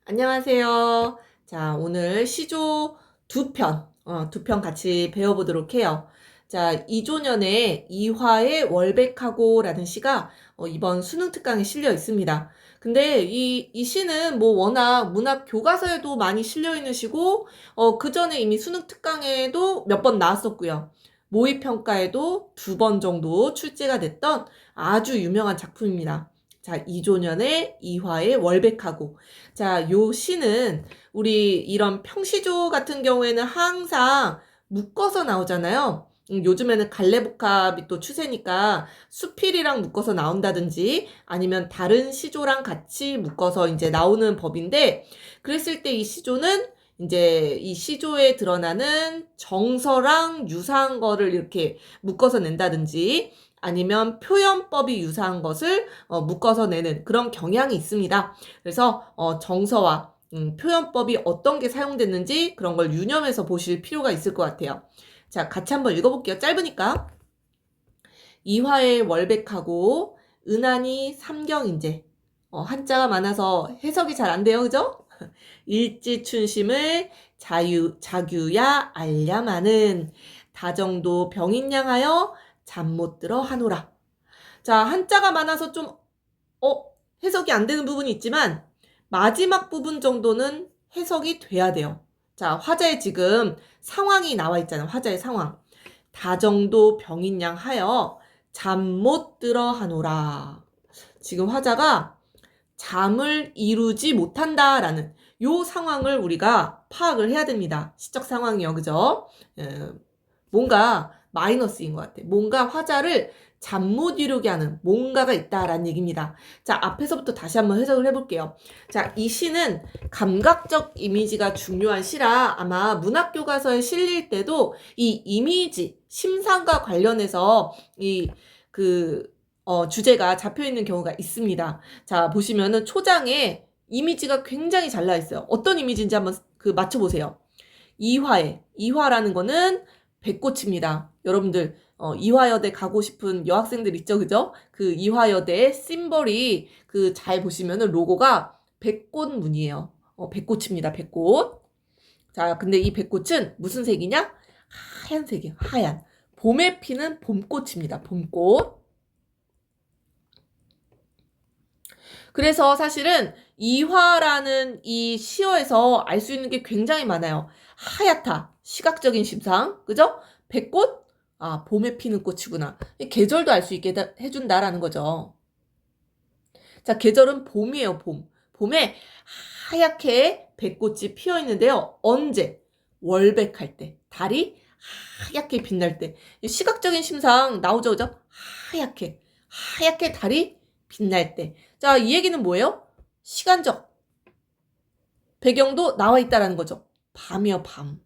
안녕하세요. 자, 오늘 시조 두 편 같이 배워보도록 해요. 자, 이조년의 이화의 월백하고라는 시가 이번 수능 특강에 실려 있습니다. 근데 이 시는 뭐 워낙 문학 교과서에도 많이 실려 있는 시고, 그 전에 이미 수능 특강에도 몇 번 나왔었고요. 모의평가에도 2번 정도 출제가 됐던 아주 유명한 작품입니다. 자, 이조년의 이화의 월백하고. 자, 요 시는 우리 이런 평시조 같은 경우에는 항상 묶어서 나오잖아요. 요즘에는 갈래복합이 또 추세니까 수필이랑 묶어서 나온다든지 아니면 다른 시조랑 같이 묶어서 이제 나오는 법인데, 그랬을 때 이 시조는 이제 이 시조에 드러나는 정서랑 유사한 거를 이렇게 묶어서 낸다든지 아니면 표현법이 유사한 것을 묶어서 내는 그런 경향이 있습니다. 그래서 정서와 표현법이 어떤 게 사용됐는지 그런 걸 유념해서 보실 필요가 있을 것 같아요. 자, 같이 한번 읽어볼게요. 짧으니까. 이화의 월백하고 은하니 삼경인제. 한자가 많아서 해석이 잘 안 돼요. 그죠? 일지춘심을 자규야 알야마는 다정도 병인양하여 잠 못 들어 하노라. 자, 한자가 많아서 좀 해석이 안 되는 부분이 있지만 마지막 부분 정도는 해석이 돼야 돼요. 자, 화자의 지금 상황이 나와 있잖아요. 화자의 상황. 다정도 병인양 하여 잠 못 들어 하노라. 지금 화자가 잠을 이루지 못한다라는 요 상황을 우리가 파악을 해야 됩니다. 시적 상황이요. 그죠? 뭔가 마이너스인 것 같아. 뭔가 화자를 잠 못 이루게 하는 뭔가가 있다라는 얘기입니다. 자, 앞에서부터 다시 한번 해석을 해볼게요. 자, 이 시는 감각적 이미지가 중요한 시라 아마 문학교과서에 실릴 때도 이 이미지, 심상과 관련해서 주제가 잡혀 있는 경우가 있습니다. 자, 보시면은 초장에 이미지가 굉장히 잘 나와 있어요. 어떤 이미지인지 한번 맞춰보세요. 이화라는 거는 배꽃입니다. 여러분들 이화여대 가고 싶은 여학생들 있죠, 그죠? 그 이화여대의 심벌이 잘 보시면은 로고가 백꽃무늬예요. 백꽃입니다, 백꽃. 자, 근데 이 백꽃은 무슨 색이냐? 하얀색이에요, 하얀. 봄에 피는 봄꽃입니다, 봄꽃. 그래서 사실은 이화라는 이 시어에서 알 수 있는 게 굉장히 많아요. 하얗다, 시각적인 심상, 그죠? 백꽃, 아, 봄에 피는 꽃이구나. 계절도 알 수 있게 해준다라는 거죠. 자, 계절은 봄이에요, 봄. 봄에 하얗게 백꽃이 피어 있는데요. 언제? 월백할 때. 달이 하얗게 빛날 때. 시각적인 심상 나오죠, 그죠? 하얗게 달이 빛날 때. 자, 이 얘기는 뭐예요? 시간적 배경도 나와 있다라는 거죠. 밤이요, 밤.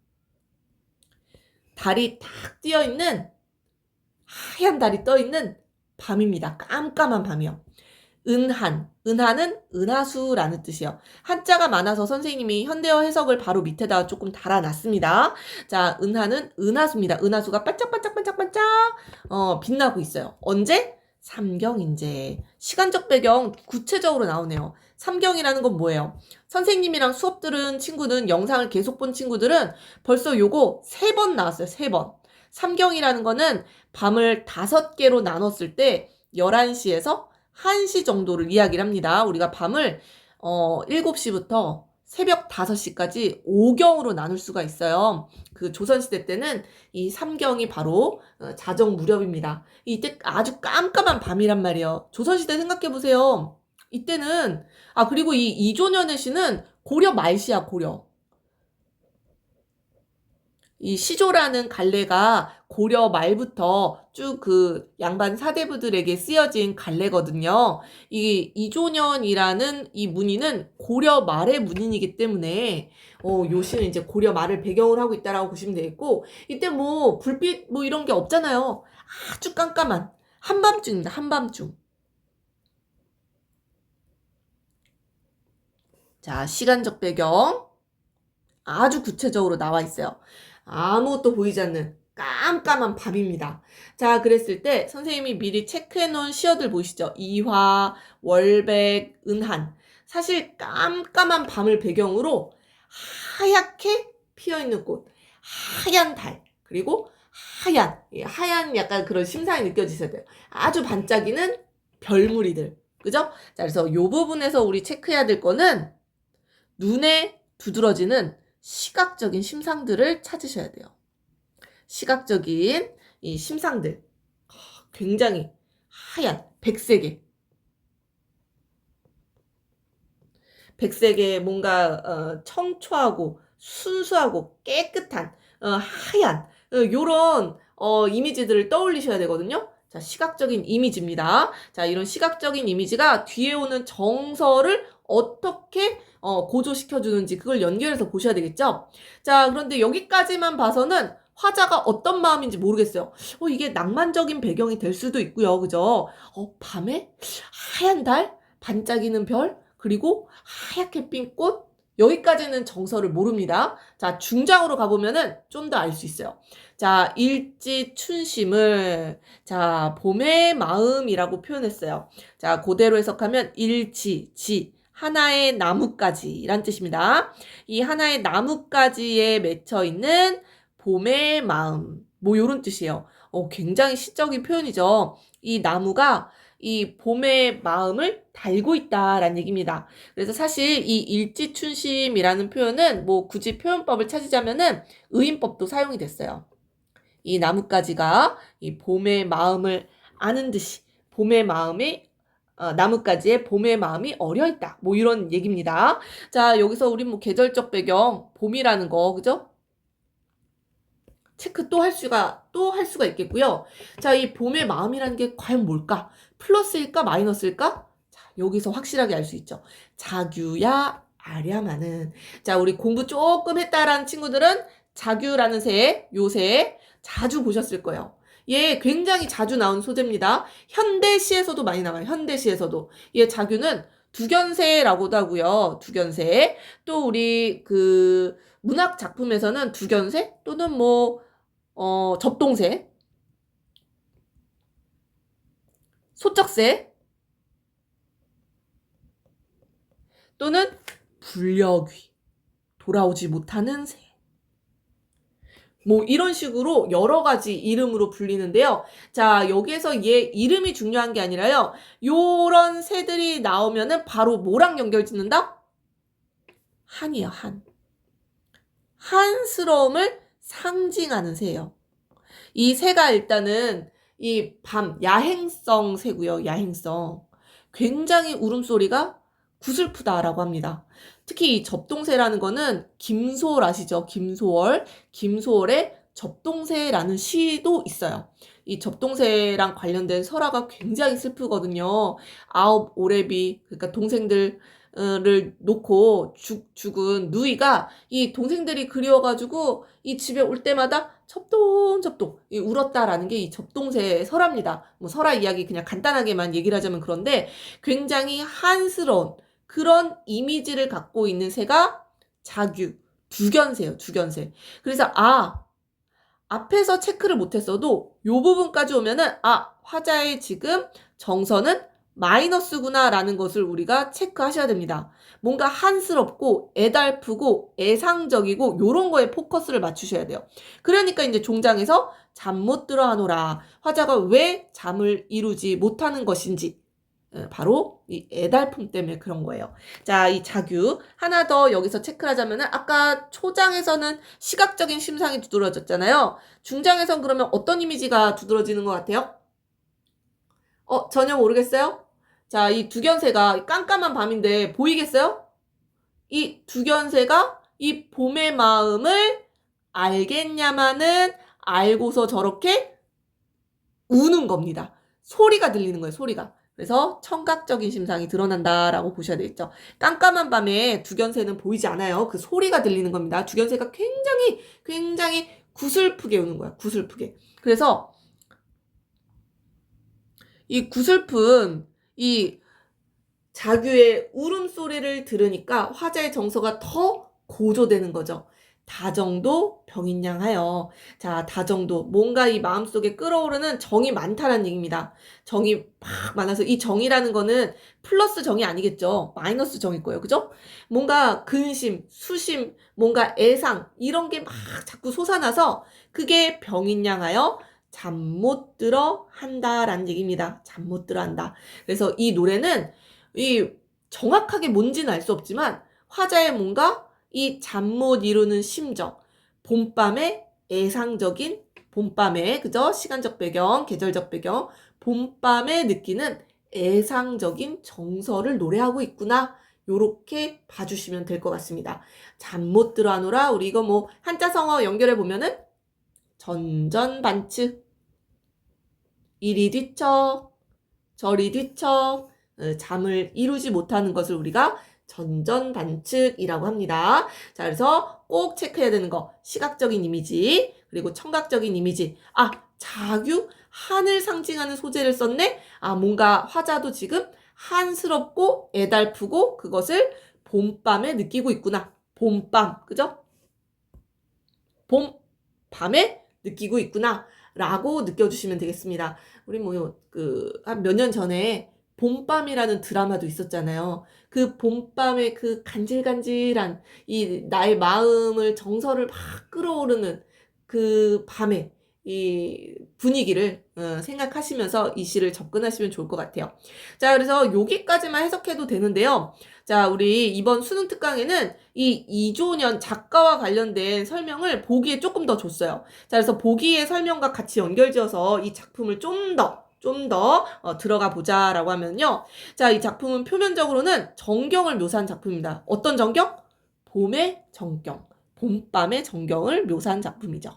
달이 탁 띄어 있는, 하얀 달이 떠 있는 밤입니다. 깜깜한 밤이요. 은하는 은하수라는 뜻이요. 한자가 많아서 선생님이 현대어 해석을 바로 밑에다 조금 달아놨습니다. 자, 은하는 은하수입니다. 은하수가 반짝반짝반짝반짝 빛나고 있어요. 언제? 삼경인제. 시간적 배경 구체적으로 나오네요. 삼경이라는 건 뭐예요? 선생님이랑 수업 들은 친구는, 영상을 계속 본 친구들은 벌써 요거 3번 나왔어요. 3번. 삼경이라는 거는 밤을 5개로 나눴을 때 11시에서 1시 정도를 이야기를 합니다. 우리가 밤을 7시부터 새벽 5시까지 5경으로 나눌 수가 있어요. 그 조선시대 때는 이 3경이 바로 자정 무렵입니다. 이때 아주 깜깜한 밤이란 말이에요. 조선시대 생각해보세요. 이때는, 그리고 이 이조년의 시는 고려 말시야, 고려. 이 시조라는 갈래가 고려 말부터 쭉 그 양반 사대부들에게 쓰여진 갈래거든요. 이 이조년이라는 이 문인은 고려 말의 문인이기 때문에 요 시는 이제 고려 말을 배경으로 하고 있다라고 보시면 되겠고, 이때 뭐 불빛 뭐 이런 게 없잖아요. 아주 깜깜한 한밤중입니다. 한밤중. 자, 시간적 배경 아주 구체적으로 나와 있어요. 아무것도 보이지 않는 깜깜한 밤입니다. 자, 그랬을 때 선생님이 미리 체크해 놓은 시어들 보이시죠? 이화, 월백, 은한. 사실 깜깜한 밤을 배경으로 하얗게 피어있는 꽃, 하얀 달, 그리고 하얀 약간 그런 심상이 느껴지셔야 돼요. 아주 반짝이는 별무리들. 그죠? 자, 그래서 이 부분에서 우리 체크해야 될 거는 눈에 두드러지는 시각적인 심상들을 찾으셔야 돼요. 시각적인 이 심상들. 굉장히 하얀, 백색의 뭔가 청초하고 순수하고 깨끗한 하얀 요런 이미지들을 떠올리셔야 되거든요. 자, 시각적인 이미지입니다. 자, 이런 시각적인 이미지가 뒤에 오는 정서를 어떻게 고조시켜 주는지 그걸 연결해서 보셔야 되겠죠. 자, 그런데 여기까지만 봐서는 화자가 어떤 마음인지 모르겠어요. 이게 낭만적인 배경이 될 수도 있고요. 그죠? 밤에 하얀 달, 반짝이는 별, 그리고 하얗게 핀 꽃, 여기까지는 정서를 모릅니다. 자, 중장으로 가보면은 좀 더 알 수 있어요. 자, 일지춘심을, 자, 봄의 마음이라고 표현했어요. 자, 그대로 해석하면 지, 하나의 나뭇가지란 뜻입니다. 이 하나의 나뭇가지에 맺혀 있는 봄의 마음, 뭐 요런 뜻이에요. 굉장히 시적인 표현이죠. 이 나무가 이 봄의 마음을 달고 있다라는 얘기입니다. 그래서 사실 이 일지춘심이라는 표현은 뭐 굳이 표현법을 찾으자면은 의인법도 사용이 됐어요. 이 나뭇가지가 이 봄의 마음을 아는 듯이 봄의 마음이 나뭇가지에 봄의 마음이 어려있다. 뭐 이런 얘기입니다. 자, 여기서 우리 뭐 계절적 배경 봄이라는 거 그죠? 체크 또 할 수가 있겠고요. 자, 이 봄의 마음이라는 게 과연 뭘까? 플러스일까? 마이너스일까? 자, 여기서 확실하게 알 수 있죠. 자규야 아랴마는. 자, 우리 공부 조금 했다라는 친구들은 자규라는 요새 자주 보셨을 거예요. 얘 굉장히 자주 나온 소재입니다. 현대시에서도 많이 나와요. 현대시에서도. 얘 자규는 두견세라고도 하고요. 두견세. 또 우리 그 문학 작품에서는 두견세 또는 뭐 접동세, 소쩍새 또는 불려귀, 돌아오지 못하는 새. 뭐 이런 식으로 여러 가지 이름으로 불리는데요. 자, 여기에서 얘 이름이 중요한 게 아니라요. 요런 새들이 나오면은 바로 뭐랑 연결 짓는다? 한이에요, 한. 한스러움을 상징하는 새예요. 이 새가 일단은 이 밤 야행성 새고요. 야행성. 굉장히 울음소리가 구슬프다라고 합니다. 특히 이 접동새라는 거는 김소월 아시죠? 김소월의 접동새라는 시도 있어요. 이 접동새랑 관련된 설화가 굉장히 슬프거든요. 9 오래비 그러니까 동생들 를 놓고 죽은 누이가 이 동생들이 그리워가지고 이 집에 올 때마다 접동접동 울었다라는 게 이 접동새 설화입니다. 뭐 설화 이야기 그냥 간단하게만 얘기를 하자면 그런데 굉장히 한스러운 그런 이미지를 갖고 있는 새가 자규, 두견새예요. 두견새. 그래서 앞에서 체크를 못했어도 요 부분까지 오면은 화자의 지금 정서는 마이너스구나라는 것을 우리가 체크하셔야 됩니다. 뭔가 한스럽고 애달프고 애상적이고 요런 거에 포커스를 맞추셔야 돼요. 그러니까 이제 종장에서 잠 못 들어 하노라. 화자가 왜 잠을 이루지 못하는 것인지 바로 이 애달픔 때문에 그런 거예요. 자, 이 자규 하나 더 여기서 체크를 하자면은 아까 초장에서는 시각적인 심상이 두드러졌잖아요. 중장에선 그러면 어떤 이미지가 두드러지는 것 같아요? 전혀 모르겠어요? 자, 이 두견새가 깜깜한 밤인데 보이겠어요? 이 두견새가 이 봄의 마음을 알겠냐마는 알고서 저렇게 우는 겁니다. 소리가 들리는 거예요, 소리가. 그래서 청각적인 심상이 드러난다라고 보셔야 되겠죠. 깜깜한 밤에 두견새는 보이지 않아요. 그 소리가 들리는 겁니다. 두견새가 굉장히 구슬프게 우는 거야, 구슬프게. 그래서 이 구슬픈 이 자규의 울음소리를 들으니까 화자의 정서가 더 고조되는 거죠. 다정도 병인양하여. 자, 다정도. 뭔가 이 마음속에 끌어오르는 정이 많다는 얘기입니다. 정이 막 많아서 이 정이라는 거는 플러스 정이 아니겠죠. 마이너스 정일 거예요. 그죠? 뭔가 근심, 수심, 뭔가 애상 이런 게 막 자꾸 솟아나서 그게 병인양하여 잠 못 들어 한다라는 얘기입니다. 잠 못 들어 한다. 그래서 이 노래는 이 정확하게 뭔지는 알 수 없지만 화자의 뭔가 이 잠 못 이루는 심정, 봄밤의 애상적인 봄밤의 그죠? 시간적 배경, 계절적 배경, 봄밤에 느끼는 애상적인 정서를 노래하고 있구나. 요렇게 봐주시면 될 것 같습니다. 잠 못 들어 하노라. 우리 이거 뭐 한자성어 연결해 보면은 전전반측 이리 뒤척 저리 뒤척 잠을 이루지 못하는 것을 우리가 전전반측이라고 합니다. 자, 그래서 꼭 체크해야 되는 거 시각적인 이미지 그리고 청각적인 이미지. 아, 자규 한을 상징하는 소재를 썼네. 아, 뭔가 화자도 지금 한스럽고 애달프고 그것을 봄밤에 느끼고 있구나. 봄밤, 그죠? 봄밤에 느끼고 있구나 라고 느껴주시면 되겠습니다. 우리 뭐 한 몇 년 전에 봄밤이라는 드라마도 있었잖아요. 그 봄밤의 그 간질간질한 이 나의 마음을 정서를 막 끌어오르는 그 밤의 이 분위기를 생각하시면서 이 시를 접근하시면 좋을 것 같아요. 자, 그래서 여기까지만 해석해도 되는데요. 자, 우리 이번 수능 특강에는 이 이조년 작가와 관련된 설명을 보기에 조금 더 줬어요. 자, 그래서 보기의 설명과 같이 연결지어서 이 작품을 좀 더 들어가 보자라고 하면요. 자, 이 작품은 표면적으로는 정경을 묘사한 작품입니다. 어떤 정경? 봄의 정경, 봄밤의 정경을 묘사한 작품이죠.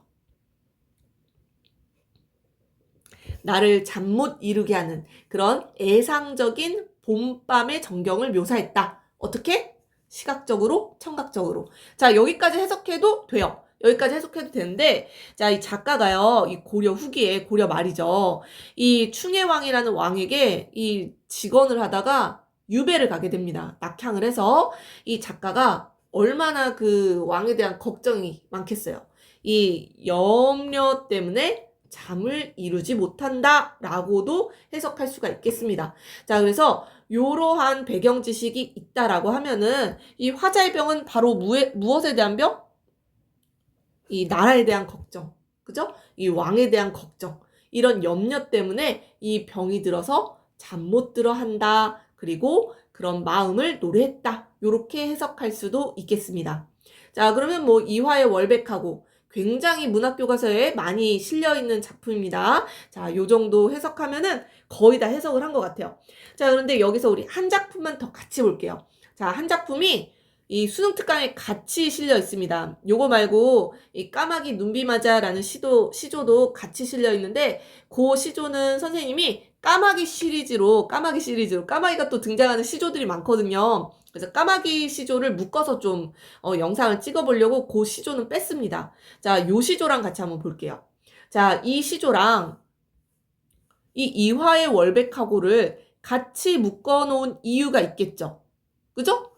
나를 잠 못 이루게 하는 그런 애상적인 봄밤의 정경을 묘사했다. 어떻게? 시각적으로, 청각적으로. 자, 여기까지 해석해도 돼요. 여기까지 해석해도 되는데, 자, 이 작가가요, 이 고려 후기에, 고려 말이죠. 이 충혜왕이라는 왕에게 이 직언을 하다가 유배를 가게 됩니다. 낙향을 해서 이 작가가 얼마나 그 왕에 대한 걱정이 많겠어요. 이 염려 때문에 잠을 이루지 못한다 라고도 해석할 수가 있겠습니다. 자, 그래서 이러한 배경 지식이 있다라고 하면은 이 화자의 병은 바로 무엇에 대한 병? 이 나라에 대한 걱정, 그죠? 이 왕에 대한 걱정, 이런 염려 때문에 이 병이 들어서 잠 못 들어 한다. 그리고 그런 마음을 노래했다. 이렇게 해석할 수도 있겠습니다. 자, 그러면 뭐 이화의 월백하고 굉장히 문학교과서에 많이 실려있는 작품입니다. 자, 요 정도 해석하면은 거의 다 해석을 한 것 같아요. 자, 그런데 여기서 우리 한 작품만 더 같이 볼게요. 자, 한 작품이 이 수능 특강에 같이 실려 있습니다. 요거 말고 이 까마귀 눈비맞아라는 시조도 같이 실려 있는데 그 시조는 선생님이 까마귀 시리즈로 까마귀가 또 등장하는 시조들이 많거든요. 그래서 까마귀 시조를 묶어서 좀 영상을 찍어보려고 그 시조는 뺐습니다. 자, 요 시조랑 같이 한번 볼게요. 자, 이 시조랑 이 이화의 월백하고를 같이 묶어놓은 이유가 있겠죠. 그죠?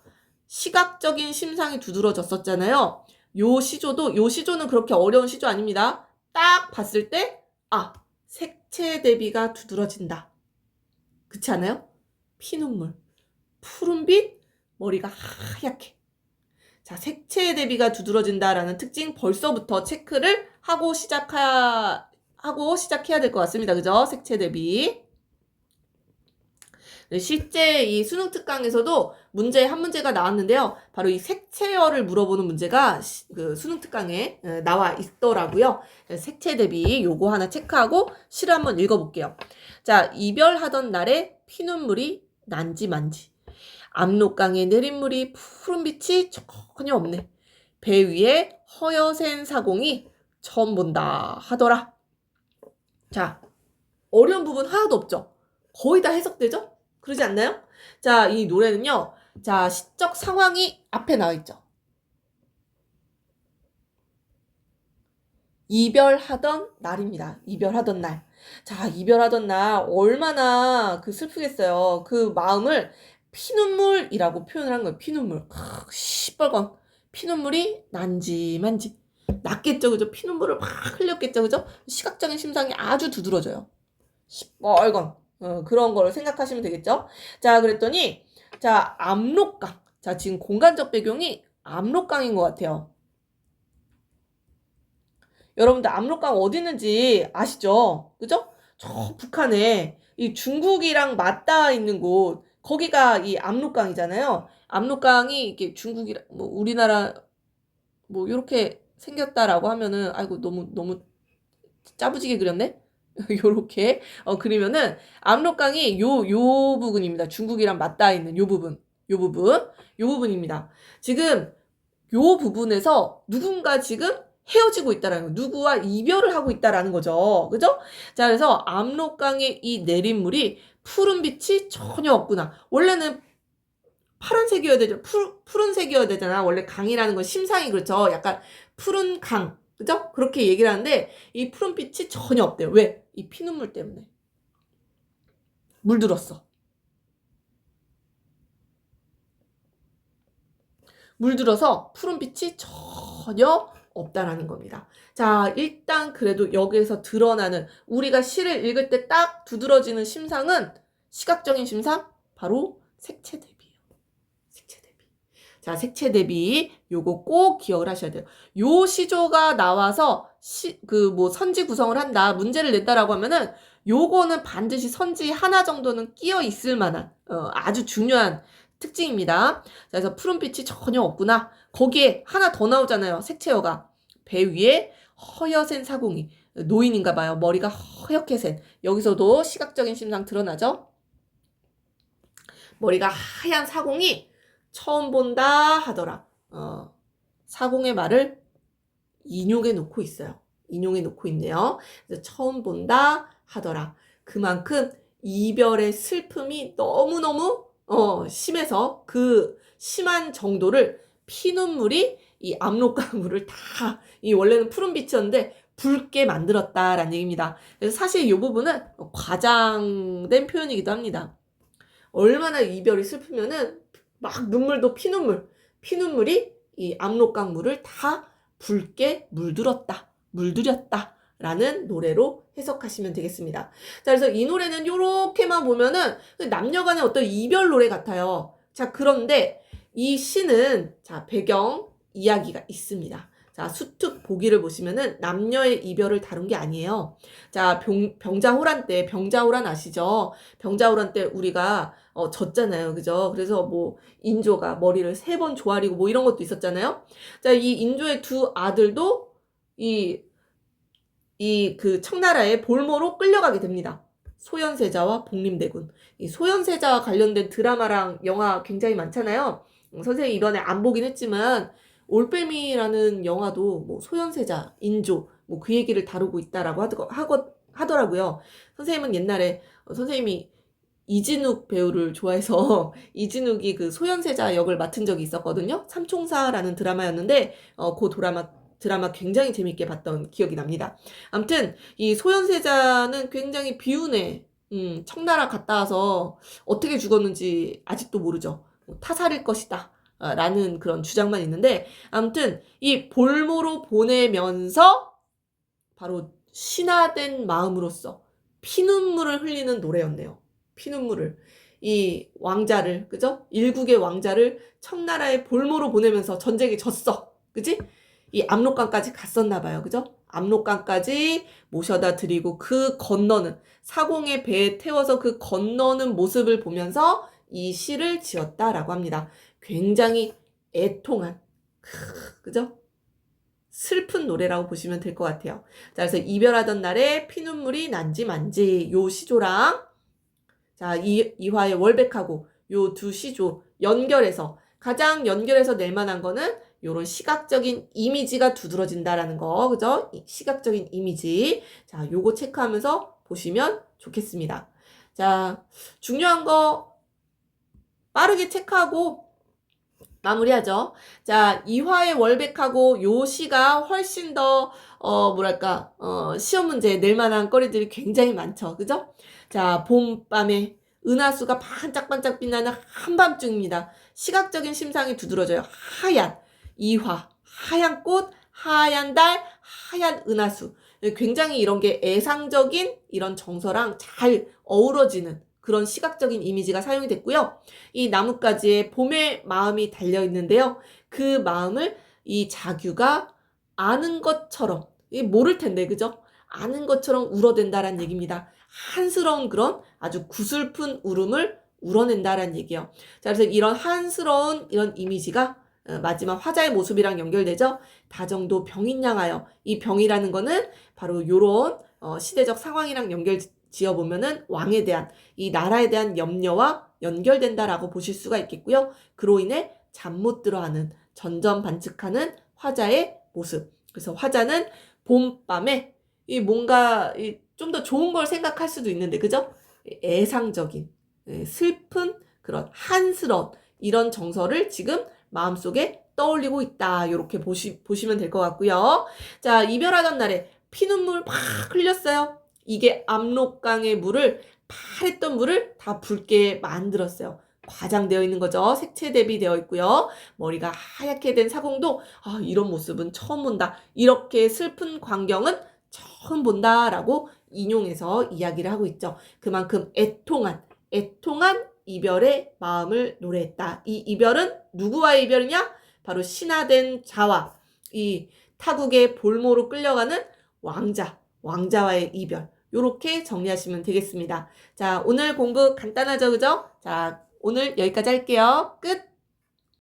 시각적인 심상이 두드러졌었잖아요. 요 시조는 그렇게 어려운 시조 아닙니다. 딱 봤을 때, 아, 색채 대비가 두드러진다. 그렇지 않아요? 피눈물, 푸른빛, 머리가 하얗게. 자, 색채 대비가 두드러진다라는 특징 벌써부터 체크를 하고 시작해야 될 것 같습니다. 그죠? 색채 대비. 실제 이 수능 특강에서도 한 문제가 나왔는데요. 바로 이 색채어를 물어보는 문제가 그 수능 특강에 나와 있더라고요. 색채 대비 요거 하나 체크하고 시를 한번 읽어볼게요. 자, 이별하던 날에 피눈물이 난지만지. 압록강에 내린 물이 푸른 빛이 전혀 없네. 배 위에 허여센 사공이 처음 본다 하더라. 자, 어려운 부분 하나도 없죠? 거의 다 해석되죠? 그러지 않나요? 자, 이 노래는요. 자, 시적 상황이 앞에 나와 있죠. 이별하던 날입니다. 이별하던 날. 자, 이별하던 날 얼마나 슬프겠어요. 그 마음을 피눈물이라고 표현을 한 거예요. 피눈물. 시뻘건 피눈물이 난지 만지. 났겠죠, 그죠? 피눈물을 막 흘렸겠죠, 그죠? 시각적인 심상이 아주 두드러져요. 시뻘건 그런 걸 생각하시면 되겠죠? 자, 그랬더니 자, 압록강. 자, 지금 공간적 배경이 압록강인 것 같아요. 여러분들 압록강 어디 있는지 아시죠? 그죠? 저 북한에 이 중국이랑 맞닿아 있는 곳, 거기가 이 압록강이잖아요. 압록강이 이렇게 중국이랑 뭐 우리나라 뭐 이렇게 생겼다라고 하면은 아이고 너무 짜부지게 그렸네. 요렇게 그리면은 압록강이 요 부분입니다. 중국이랑 맞닿아 있는 요 부분입니다. 지금 요 부분에서 누군가 지금 헤어지고 있다라는 거, 누구와 이별을 하고 있다라는 거죠. 그죠? 자, 그래서 압록강의 이 내린물이 푸른 빛이 전혀 없구나. 원래는 파란색이어야 되죠. 푸른색이어야 되잖아. 원래 강이라는 건 심상이 그렇죠. 약간 푸른 강. 그죠? 그렇게 얘기를 하는데 이 푸른 빛이 전혀 없대요. 왜? 이 피눈물 때문에. 물들었어. 물들어서 푸른 빛이 전혀 없다라는 겁니다. 자, 일단 그래도 여기에서 드러나는 우리가 시를 읽을 때 딱 두드러지는 심상은 시각적인 심상 바로 색채 대비예요. 색채 대비. 자, 색채 대비 요거 꼭 기억을 하셔야 돼요. 요 시조가 나와서 선지 구성을 한다, 문제를 냈다라고 하면은 요거는 반드시 선지 하나 정도는 끼어 있을 만한 아주 중요한 특징입니다. 그래서 푸른빛이 전혀 없구나. 거기에 하나 더 나오잖아요. 색채어가. 배 위에 허여센 사공이. 노인인가 봐요. 머리가 허옇게 센. 여기서도 시각적인 심상 드러나죠. 머리가 하얀 사공이 처음 본다 하더라. 사공의 말을 인용해 놓고 있어요. 인용해 놓고 있네요. 그래서 처음 본다 하더라. 그만큼 이별의 슬픔이 너무너무 심해서 그 심한 정도를 피눈물이 이 압록강물을 다 이 원래는 푸른 빛이었는데 붉게 만들었다라는 얘기입니다. 그래서 사실 이 부분은 과장된 표현이기도 합니다. 얼마나 이별이 슬프면은 막 눈물도 피눈물이 이 압록강물을 다 붉게 물들였다 라는 노래로 해석하시면 되겠습니다. 자, 그래서 이 노래는 요렇게만 보면은 남녀간의 어떤 이별 노래 같아요. 자, 그런데 이 시는 자, 배경 이야기가 있습니다. 자, 수특 보기를 보시면은 남녀의 이별을 다룬 게 아니에요. 자, 병자호란 아시죠? 병자호란 때 우리가 졌잖아요. 그죠? 그래서 뭐 인조가 머리를 3번 조아리고 뭐 이런 것도 있었잖아요. 자, 이 인조의 두 아들도 그 청나라의 볼모로 끌려가게 됩니다. 소현세자와 복림대군. 이 소현세자와 관련된 드라마랑 영화 굉장히 많잖아요. 선생님 이번에 안 보긴 했지만 올빼미라는 영화도 뭐 소현세자, 인조 뭐 그 얘기를 다루고 있다라고 하더라고요. 선생님은 옛날에 선생님이 이진욱 배우를 좋아해서 이진욱이 그 소현세자 역을 맡은 적이 있었거든요. 삼총사라는 드라마였는데 그 드라마 굉장히 재밌게 봤던 기억이 납니다. 아무튼 이 소현세자는 굉장히 비운해. 청나라 갔다 와서 어떻게 죽었는지 아직도 모르죠. 타살일 것이다. 라는 그런 주장만 있는데 아무튼 이 볼모로 보내면서 바로 신화된 마음으로써 피눈물을 흘리는 노래였네요. 피눈물을. 이 왕자를, 그죠? 일국의 왕자를 청나라의 볼모로 보내면서 전쟁에 졌어. 그지? 이 압록강까지 갔었나 봐요. 그죠? 압록강까지 모셔다 드리고 그 건너는 사공의 배에 태워서 그 건너는 모습을 보면서 이 시를 지었다라고 합니다. 굉장히 애통한 그죠? 슬픈 노래라고 보시면 될 것 같아요. 자, 그래서 이별하던 날에 피눈물이 난지 만지 요 시조랑 자, 이화의 월백하고 요 두 시조 가장 연결해서 낼 만한 거는 요런 시각적인 이미지가 두드러진다라는 거. 그죠? 시각적인 이미지. 자, 요거 체크하면서 보시면 좋겠습니다. 자, 중요한 거 빠르게 체크하고 마무리하죠. 자, 이화의 월백하고 요 시가 훨씬 더 시험 문제에 낼 만한 거리들이 굉장히 많죠. 그죠? 자, 봄밤에 은하수가 반짝반짝 빛나는 한밤중입니다. 시각적인 심상이 두드러져요. 하얀. 이화, 하얀 꽃, 하얀 달, 하얀 은하수. 굉장히 이런 게 애상적인 이런 정서랑 잘 어우러지는 그런 시각적인 이미지가 사용이 됐고요. 이 나뭇가지에 봄의 마음이 달려 있는데요. 그 마음을 이 자규가 아는 것처럼, 모를 텐데, 그죠? 아는 것처럼 울어댄다라는 얘기입니다. 한스러운 그런 아주 구슬픈 울음을 울어낸다라는 얘기예요. 자, 그래서 이런 한스러운 이런 이미지가 마지막 화자의 모습이랑 연결되죠. 다정도 병인 양하여. 이 병이라는 거는 바로 요런 시대적 상황이랑 연결 지어보면은 왕에 대한, 이 나라에 대한 염려와 연결된다라고 보실 수가 있겠고요. 그로 인해 잠 못 들어하는, 전전반측하는 화자의 모습. 그래서 화자는 봄밤에 이 뭔가 좀 더 좋은 걸 생각할 수도 있는데, 그죠? 애상적인, 슬픈 그런 한스러운 이런 정서를 지금 마음속에 떠올리고 있다. 이렇게 보시면 될 것 같고요. 자, 이별하던 날에 피눈물 막 흘렸어요. 이게 압록강의 물을, 파랬던 물을 다 붉게 만들었어요. 과장되어 있는 거죠. 색채 대비되어 있고요. 머리가 하얗게 된 사공도 이런 모습은 처음 본다. 이렇게 슬픈 광경은 처음 본다라고 인용해서 이야기를 하고 있죠. 그만큼 애통한 이별의 마음을 노래했다. 이 이별은 누구와의 이별이냐? 바로 신화된 자와 이 타국의 볼모로 끌려가는 왕자와의 이별. 요렇게 정리하시면 되겠습니다. 자, 오늘 공부 간단하죠, 그죠? 자, 오늘 여기까지 할게요. 끝!